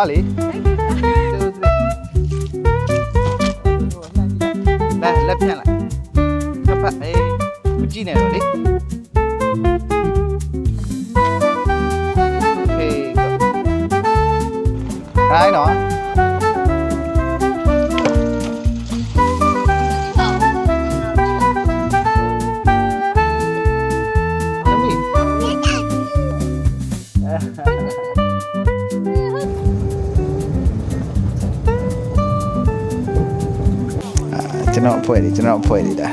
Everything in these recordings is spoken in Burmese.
သွားလေလက်ဖြန့်လိုက်တစ်ဖက်အေးမကြည့်နဲ့တော့လေโอเคခိုင်းနော်ကျွန်တော်အဖွဲ့လေးဒါ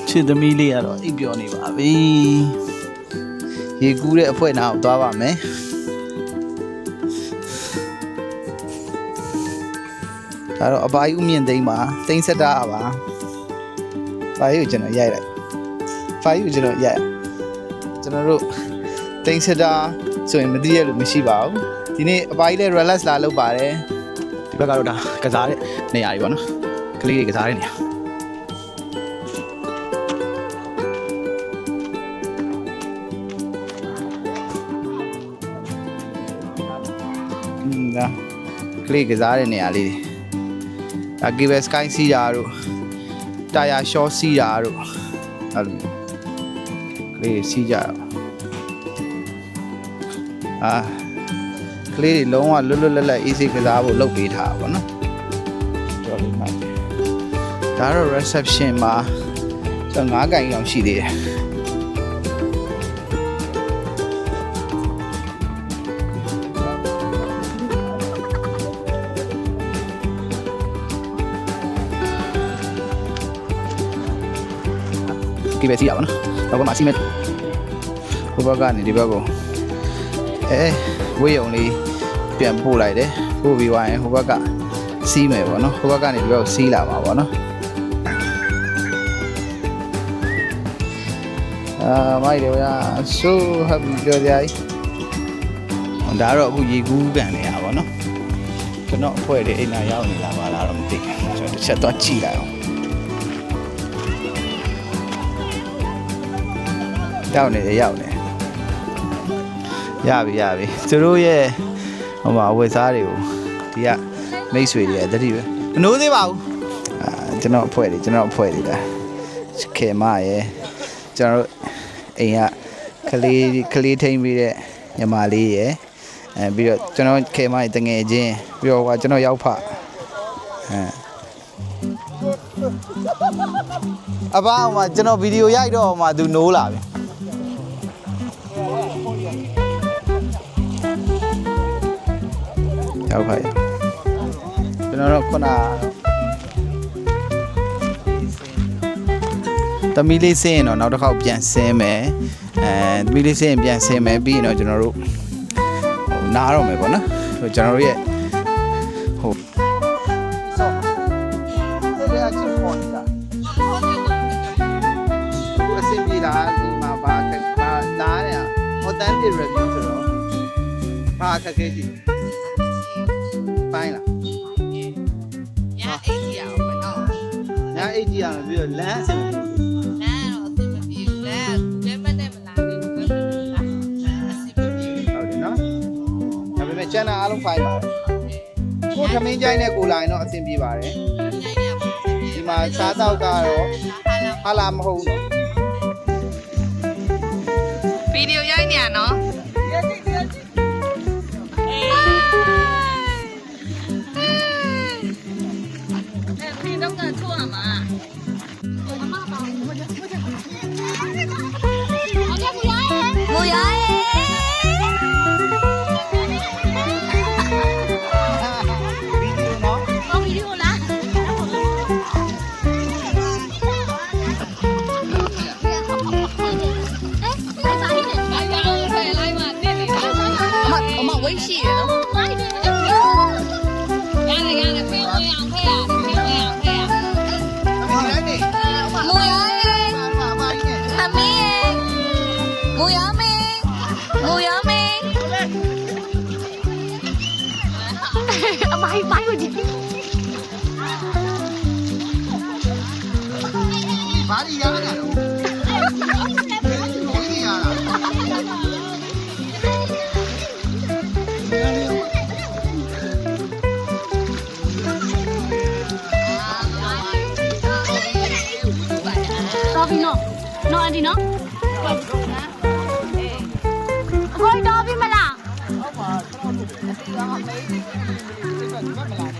ချစ်သမီးလေးကတော့အိပ်ပျော်နေပါပြီရေကူးတဲ့အဖွဲနာကိုသွားပါမယ်ဒါတော့အပိုင်းဥမြင့်သိမ်းပါသိမ်းဆက်တာပါဖိုင်ကိုကျွန်တော်ရိုက်လိုက်ဖိုင်ကိုကျွန်တော်ရိုက်ကျွန်တော်တို့သိမ်းဆက်တာဆိုရင်မသိရလို့မရှိပါဘူးဒီနေ့အပိုင်းလေး relax လာလုပ်ပါတယ်ဒီဘက်ကတော့ဒါကစားတဲ့နေရာကြီးပေါ့နော်ကလေးတွေကစားတဲ့နေရာဒါကလေးကစားတဲ့နေရာလေးတွေဒါကေဘယ်စကိုင်းစီးတာတို့တာယာရှော့စီးတာတို့အဲ့လိုကလေးစီးကြတော့ကလေးတွေလုံးဝလွတ်လွတ်လပ်လပ်အေးဆေးကစားဖို့လုပ်ပေးထားတာပေါ့နော်တော်လေးမှတ်ဒါတော့ reception မှာကျွန်တော်9ကန်အောင်ရှိသေးတယ်ဒီပဲစီးရပါနော်တော့ကမှစီးမယ်ဟိုဘက်ကနေဒီဘက်ကိုဝေးရုံလေးပြန်ပို့လိုက်တယ်ပို့ပြီးသွားရင်ဟိုဘက်ကစီးမယ်ပေါ့နော်ဟိုဘက်ကနေဒီဘက်ကိုစီးလာမှာပေါ့နော်မိုက်တယ်ဗျာ so happy ပြောကြကြီးဒါတော့အခုရေကူးကန်နေတာပေါ့နော်ကျွန်တော်အဖွဲ့တွေအိမ်နာရောက်နေလာပါလားတော့မသိဘူးကျွန်တော်တစ်ချက်တော့ကြည့်လိုက်အောင်ရောက်နေရပြီသူတို့ရဲ့ဟိုမှာဝယ်စားတွေကိုဒီကမိတ်ဆွေတွေတတိပဲမနိုးသေးပါဘူးကျွန်တော်အဖွဲ့တွေဒါခေမရဲ့ကျွန်တော်တို့အိမ်ကကလေးထိန်းပြီးတဲ့ညီမလေးရဲ့ပြီးတော့ကျွန်တော်ခေမရဲ့တငယ်ချင်းပြီးတော့ကျွန်တော်ရောက်ဖအဘအောင်မှာကျွန်တော်ဗီဒီယိုရိုက်တော့မှသူနိုးလာပြီရောက်ပါရဲ့ကျွန်တော်တို့ခုနသမီးလေးဆင်းရင်တော့နောက်တစ်ခေါက်ပြန်ဆင်းမယ်သမီးလေးဆင်းရင်ပြန်ဆင်းမယ်ပြီးရင်တော့ကျွန်တော်တို့နားတော့မယ်ပေါ့နော်ကျွန်တော်တို့ရဲ့ဟိုဆော့ဒီအချက်ပေါ်နေတာဒီအစင်ပြေလာဒီမှာဘာနားရ authentic review ဆိုတော့ဘာခက်ခဲကြည့်ပိုင်းလားညာအိတ်ကြီးအောင်မနော်ညာအိတ်ကြီးအောင်ပြီးတော့လမ်းအဆင်မပြေဘူးလမ်းတော့အဆင်မပြေဘူးလမ်းမနဲ့မလာဘူးလမ်းအဆင်မပြေဘူးဟုတ်တယ်နော်ဒါပေမဲ့ကျန်တာအားလုံးဖိုင်ပါတယ်ကိုခမင်းကြိုင်းနဲ့ကိုလာရင်တော့အဆင်ပြေပါတယ်ဒီမှာစားတော့ကတော့ဟာလာမဟုတ်ဘူးဗီဒီယိုရိုက်နေရနော်我 Mùi ớt mi. Mùi ớt mi. Bay bay rồi chị. Bà đi ra cái nào? Cái gì à? Topi no. No anh đi nó. Coi topi mà là.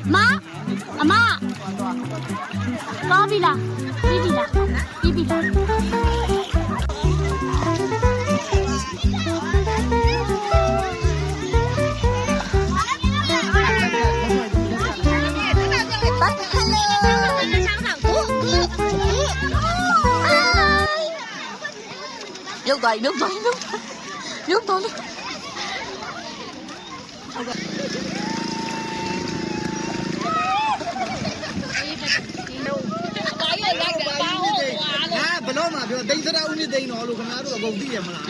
Má. À má. Topi là. Bibi là. Bibi là. Nước tới, nước tới, nước tới. Nước tới. Bữa đó mà biểu đánh rất đau như đây nó luôn, không nói được gồng đi mà lại.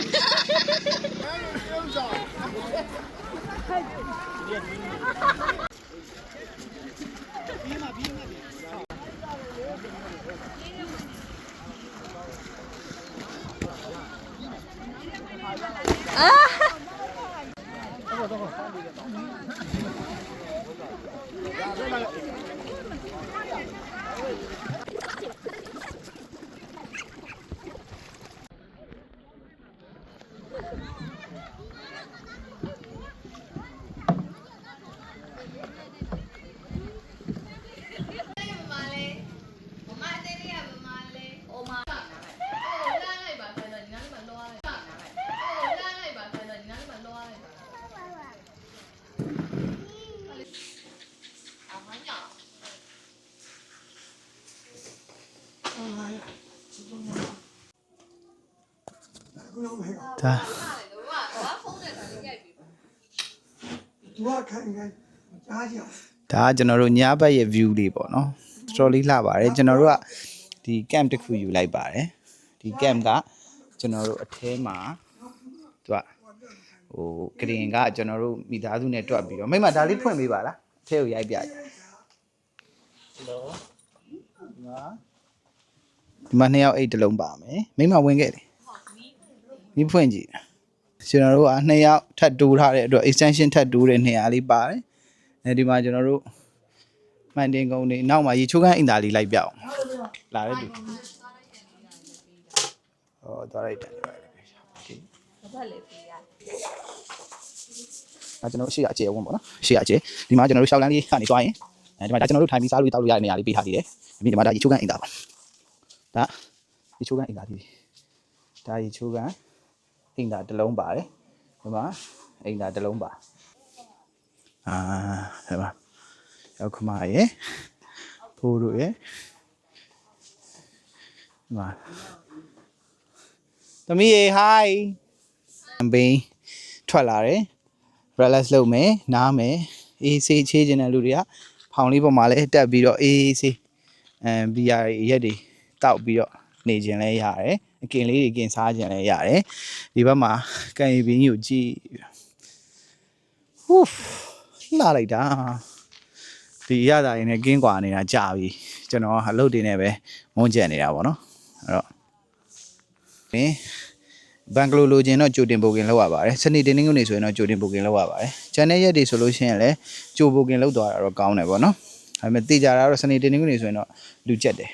자. 다ကျွန်တော်တို့ညဘက်ရဲ့ view လေးပေါ့နော်တော်တော်လေးလှပါတယ်ကျွန်တော်တို့ကဒီ camp တစ်ခုယူလိုက်ပါတယ်ဒီ camp ကကျွန်တော်တို့အထဲမှာသူကဟိုကရင်ကကျွန်တော်တို့မိသားစုနဲ့တွက်ပြီးတော့မိမဒါလေးဖွင့်ပေးပါလားအထဲကိုရိုက်ပြကြဒီမှာနှစ်ယောက်အိတ်တစ်လုံးပါမယ်မိမဝင်ခဲ့တယ်မိဖွင့်ကြည့်ကျွန်တော်တို့ကနှစ်ယောက်ထပ်တိုးထားတဲ့အတွက် extension ထပ်တိုးတဲ့နေရာလေးပါတယ်အဲဒီမှာကျွန်တော်တို့မှန်တင်ကုန်းနေနောက်မှာရေချိုးခန်းအင်တာလေးလိုက်ပြအောင်လာတဲ့သူဟောသွားလိုက်တယ်ဘာလဲပြရကျွန်တော်ရှေ့အကျယ်ဝန်းပေါ့နော်ရှေ့အကျယ်ဒီမှာကျွန်တော်တို့ရှောက်လန်းလေးကနေသွားရင်ဒီမှာဒါကျွန်တော်တို့ထိုင်ပြီးစားလို့တောက်လို့ရတဲ့နေရာလေးပေးထားသေးတယ်ဒီမှာဒါရေချိုးခန်းအင်တာပါဒါရေချိုးခန်းအင်တာလေးဒါရေချိုးခန်းအင်တာတစ်လုံးပါတယ်ဒီမှာအင်တာတစ်လုံးပါဒီမှာရောက်ခမရဲ့ဖိုးတို့ရဲ့ဒီမှာသမီးရေ hi ဘင်းထွက်လာတယ် relax လုပ်မယ်နားမယ်အေးဆေးချေးခြင်းတဲ့လူတွေကဖောင်လေးပေါ်မှာလဲတက်ပြီးတော့အေးဆေးဘီယာရက်တွေတောက်ပြီးတော့နေခြင်းလဲရတယ်အကင်လေးတွေกินစားခြင်းလဲရတယ်ဒီဘက်မှာကန်ရီဘင်းကြီးကိုကြည့်ဟူးလှလိုက်တာဒီရတာရင်းနဲ့ကင်းကွာနေတာကြာပြီကျွန်တော်အလုပ်တွေနဲ့ပဲမုန်းကျက်နေတာပေါ့နော်အဲ့တော့ဘန်ကလိုလိုချင်တော့ကြိုတင်ပိုကင်လောက်ရပါတယ်စနေတင်းတင်းကနေဆိုရင်တော့ကြိုတင်ပိုကင်လောက်ရပါတယ်ကျန်တဲ့ရက်တွေဆိုလို့ရှိရင်လည်းကြိုပိုကင်လောက်သွားတာတော့ကောင်းတယ်ပေါ့နော်ဒါပေမဲ့တေးကြတာတော့စနေတင်းတင်းကနေဆိုရင်တော့လူကျက်တယ်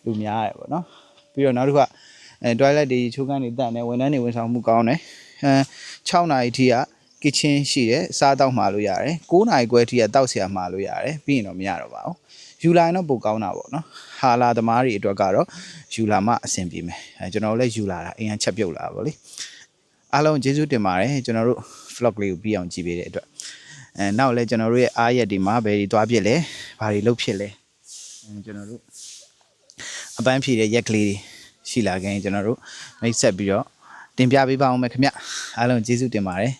လူများတယ်ပေါ့နော်ပြီးတော့နောက်တစ်ခါtoilet တွေချိုးခန်းတွေတန့်တယ်ဝန်ထမ်းတွေဝန်ဆောင်မှုကောင်းတယ်6နာရီထိက kitchen ရှိတယ်စားတောက်မှာလို့ရတယ်9နာရီခွဲထိကတောက်ဆရာမှာလို့ရတယ်ပြီးရင်တော့မရတော့ပါဘူးယူလာရင်တော့ပိုကောင်းတာပေါ့နော်ဟာလာသမားတွေအတွက်ကတော့ယူလာမှအဆင်ပြေမယ်ကျွန်တော်လည်းယူလာတာအရင်ချက်ပြုတ်လာပါလေအားလုံးကျေးဇူးတင်ပါတယ်ကျွန်တော်တို့ vlog လေးကိုပြီးအောင်ကြည့်ပေးတဲ့အတွက်နောက်လည်းကျွန်တော်တို့ရဲ့အားရက်ဒီမှာဘယ်တွေသွားဖြစ်လဲဘာတွေလုပ်ဖြစ်လဲကျွန်တော်တို့အပန်းဖြည့်တဲ့ရက်ကလေးတွေရှိလာခင်ကျွန်တော်တို့မိတ်ဆက်ပြီးတော့တင်ပြပေးပါအောင်မယ်ခင်ဗျအားလုံးကျေးဇူးတင်ပါတယ်